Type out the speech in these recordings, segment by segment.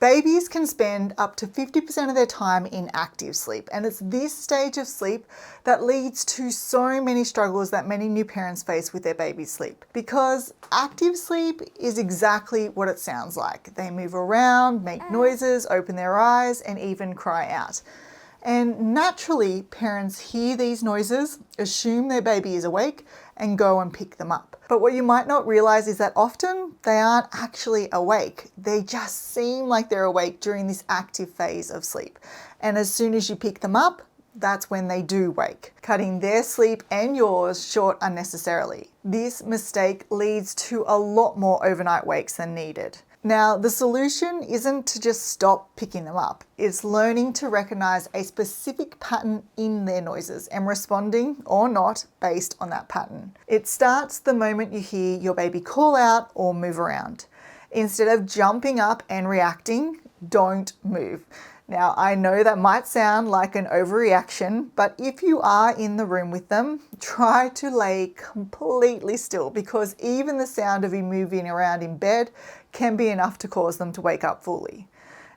Babies can spend up to 50% of their time in active sleep, and it's this stage of sleep that leads to so many struggles that many new parents face with their baby's sleep. Because active sleep is exactly what it sounds like. They move around, make noises, open their eyes, and even cry out. And naturally, parents hear these noises, assume their baby is awake, and go and pick them up. But what you might not realize is that often they aren't actually awake. They just seem like they're awake during this active phase of sleep. And as soon as you pick them up, that's when they do wake, cutting their sleep and yours short unnecessarily. This mistake leads to a lot more overnight wakes than needed. Now, the solution isn't to just stop picking them up. It's learning to recognize a specific pattern in their noises and responding or not based on that pattern. It starts the moment you hear your baby call out or move around. Instead of jumping up and reacting, don't move. Now, I know that might sound like an overreaction, but if you are in the room with them, try to lay completely still, because even the sound of you moving around in bed can be enough to cause them to wake up fully.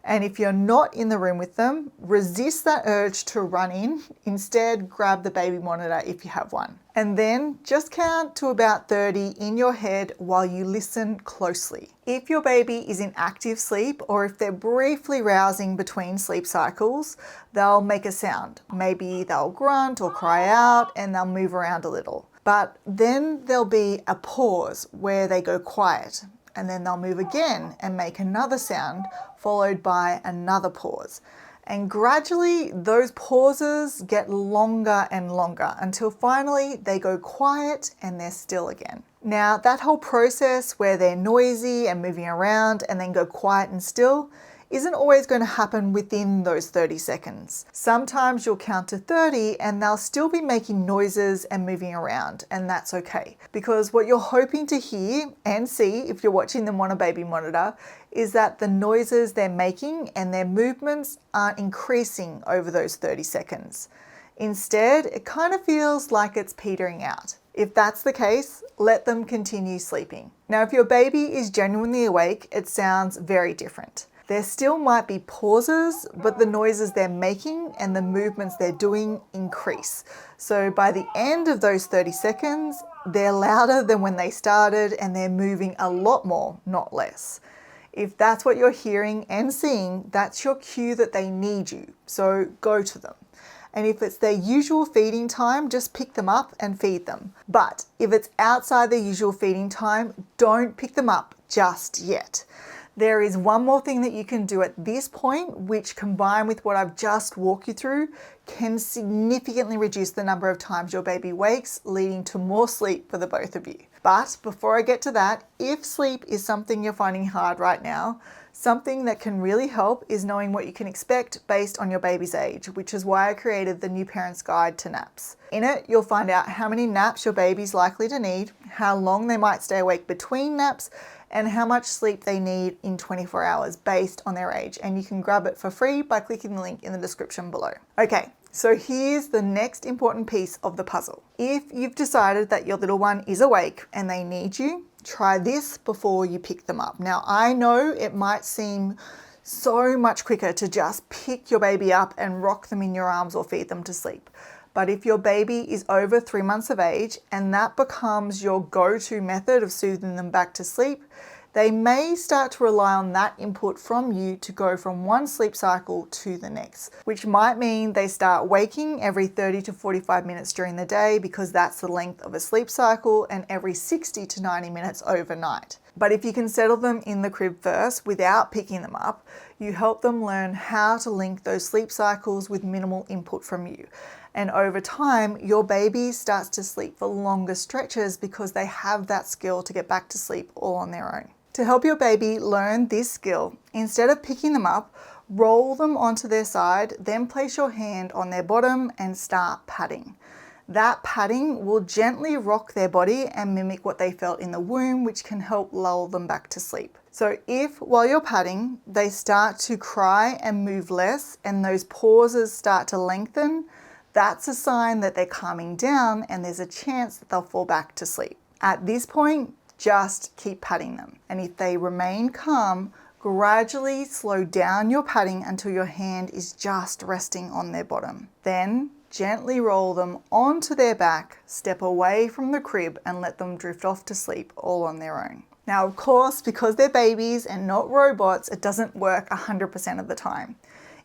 And if you're not in the room with them, resist that urge to run in. Instead, grab the baby monitor if you have one. And then just count to about 30 in your head while you listen closely. If your baby is in active sleep, or if they're briefly rousing between sleep cycles, they'll make a sound. Maybe they'll grunt or cry out, and they'll move around a little. But then there'll be a pause where they go quiet, and then they'll move again and make another sound, followed by another pause. And gradually those pauses get longer and longer until finally they go quiet and they're still again. Now, that whole process where they're noisy and moving around and then go quiet and still isn't always going to happen within those 30 seconds. Sometimes you'll count to 30 and they'll still be making noises and moving around, and that's okay. Because what you're hoping to hear and see if you're watching them on a baby monitor is that the noises they're making and their movements aren't increasing over those 30 seconds. Instead, it kind of feels like it's petering out. If that's the case, let them continue sleeping. Now, if your baby is genuinely awake, it sounds very different. There still might be pauses, but the noises they're making and the movements they're doing increase. So by the end of those 30 seconds, they're louder than when they started and they're moving a lot more, not less. If that's what you're hearing and seeing, that's your cue that they need you. So go to them. And if it's their usual feeding time, just pick them up and feed them. But if it's outside their usual feeding time, don't pick them up just yet. There is one more thing that you can do at this point, which combined with what I've just walked you through, can significantly reduce the number of times your baby wakes, leading to more sleep for the both of you. But before I get to that, if sleep is something you're finding hard right now, something that can really help is knowing what you can expect based on your baby's age, which is why I created the New Parent's Guide to Naps. In it, you'll find out how many naps your baby's likely to need, how long they might stay awake between naps, and how much sleep they need in 24 hours based on their age. And you can grab it for free by clicking the link in the description below. Okay, so here's the next important piece of the puzzle. If you've decided that your little one is awake and they need you, try this before you pick them up. Now, I know it might seem so much quicker to just pick your baby up and rock them in your arms or feed them to sleep. But if your baby is over 3 months of age and that becomes your go-to method of soothing them back to sleep, they may start to rely on that input from you to go from one sleep cycle to the next, which might mean they start waking every 30 to 45 minutes during the day because that's the length of a sleep cycle, and every 60 to 90 minutes overnight. But if you can settle them in the crib first without picking them up, you help them learn how to link those sleep cycles with minimal input from you. And over time, your baby starts to sleep for longer stretches because they have that skill to get back to sleep all on their own. To help your baby learn this skill, instead of picking them up, roll them onto their side, then place your hand on their bottom and start patting. That patting will gently rock their body and mimic what they felt in the womb, which can help lull them back to sleep. So if, while you're patting, they start to cry and move less and those pauses start to lengthen, that's a sign that they're calming down and there's a chance that they'll fall back to sleep. At this point, just keep patting them. And if they remain calm, Gradually slow down your patting until your hand is just resting on their bottom. Then gently roll them onto their back, step away from the crib and let them drift off to sleep all on their own. Now, of course, because they're babies and not robots, it doesn't work 100% of the time.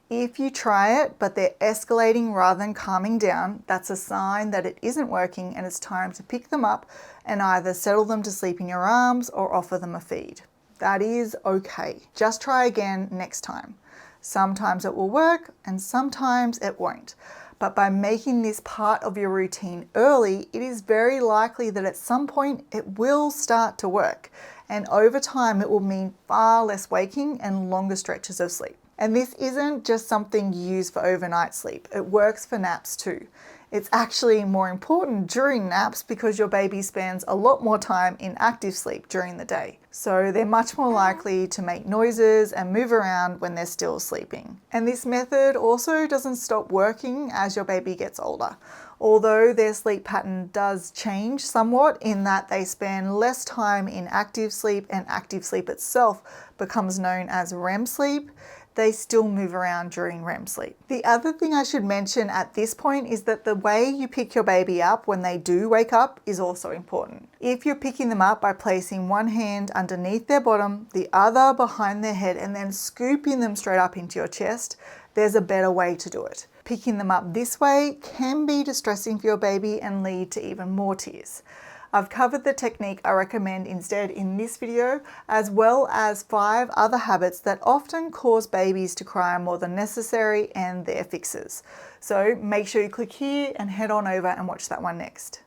If you try it, but they're escalating rather than calming down, that's a sign that it isn't working and it's time to pick them up and either settle them to sleep in your arms or offer them a feed. That is okay. Just try again next time. Sometimes it will work and sometimes it won't. But by making this part of your routine early, it is very likely that at some point it will start to work. And over time, it will mean far less waking and longer stretches of sleep. And this isn't just something you use for overnight sleep. It works for naps too. It's actually more important during naps because your baby spends a lot more time in active sleep during the day. So they're much more likely to make noises and move around when they're still sleeping. And this method also doesn't stop working as your baby gets older. Although their sleep pattern does change somewhat in that they spend less time in active sleep and active sleep itself becomes known as REM sleep, they still move around during REM sleep. The other thing I should mention at this point is that the way you pick your baby up when they do wake up is also important. If you're picking them up by placing one hand underneath their bottom, the other behind their head, and then scooping them straight up into your chest, there's a better way to do it. Picking them up this way can be distressing for your baby and lead to even more tears. I've covered the technique I recommend instead in this video, as well as 5 other habits that often cause babies to cry more than necessary and their fixes. So make sure you click here and head on over and watch that one next.